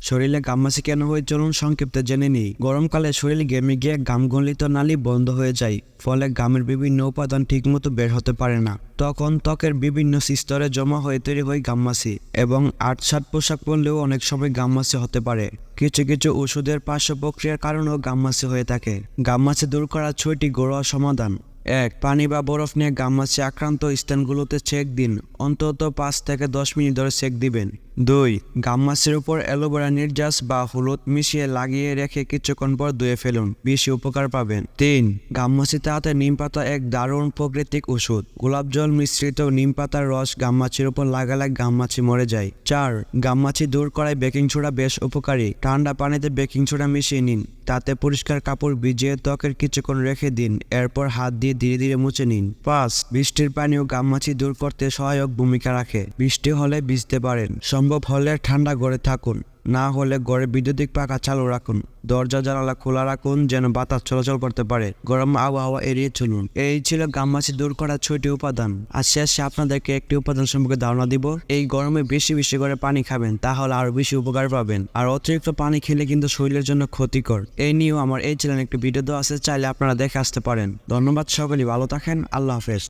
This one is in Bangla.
শরীরে ঘামমাছি কেন হয় চলুন সংক্ষিপ্তে জেনে নিই। গরমকালে শরীরে ঘেমে গিয়ে ঘামগলিত নালী বন্ধ হয়ে যায়, ফলে ঘামের বিভিন্ন উপাদান ঠিকমতো বের হতে পারে না। তখন ত্বকের বিভিন্ন স্তরে জমা হয়ে তৈরি হয় ঘামমাছি, এবং আটসাট পোশাক পরলেও অনেক সময় ঘামমাছি হতে পারে। কিছু কিছু ওষুধের পার্শ্ব প্রক্রিয়ার কারণেও ঘামমাছি হয়ে থাকে। ঘামমাছি দূর করার 6টি ঘরোয়া সমাধান। 1. পানি বা বরফ নিয়ে ঘামমাছি আক্রান্ত স্থানগুলোতে সেক দিন, অন্তত 5 থেকে 10 মিনিট ধরে সেক দিবেন। 2. ঘামমাছির উপর অ্যালোভেরা নির্যাস বা হলুদ মিশিয়ে লাগিয়ে রেখে কিছুক্ষণ পর ধুয়ে ফেলুন, বেশি উপকার পাবেন। 3. ঘামমাছি তাড়াতে নিম পাতা এক দারুণ প্রাকৃতিক ওষুধ। গোলাপ জল মিশ্রিত নিম পাতার রস ঘামমাছির উপর লাগালে ঘামমাছি মরে যায়। 4. ঘামমাছি দূর করায় বেকিং সোডা বেশ উপকারী। ঠান্ডা পানিতে বেকিং সোডা মিশিয়ে নিন, তাতে পরিষ্কার কাপড় ভিজিয়ে ত্বকের কিছুক্ষণ রেখে দিন, এরপর হাত দিয়ে ধীরে ধীরে মুছে নিন। 5. বৃষ্টির পানিও ঘামমাছি দূর করতে সহায়ক ভূমিকা রাখে। বৃষ্টি হলে ভিজতে পারেন, সম্ভব হলে ঠান্ডা ঘরে থাকুন, না হলে ঘরে বৈদ্যুতিক পাখা চালু রাখুন। দরজা জানালা খোলা রাখুন যেন বাতাস চলাচল করতে পারে। গরম আবহাওয়া এড়িয়ে চলুন। এই ছিল ঘামমাছি দূর করার 6টি উপাদান। আর শেষে আপনাদেরকে একটি উপাদান সম্পর্কে ধারণা দিব। এই গরমে বেশি বেশি করে পানি খাবেন, তাহলে আরো বেশি উপকার পাবেন। আর অতিরিক্ত পানি খেলে কিন্তু শরীরের জন্য ক্ষতিকর। এই নিয়েও আমার এই চ্যানেলে একটি ভিডিও দেওয়া আছে, চাইলে আপনারা দেখে আসতে পারেন। ধন্যবাদ, সকলেই ভালো থাকেন। আল্লাহ হাফেজ।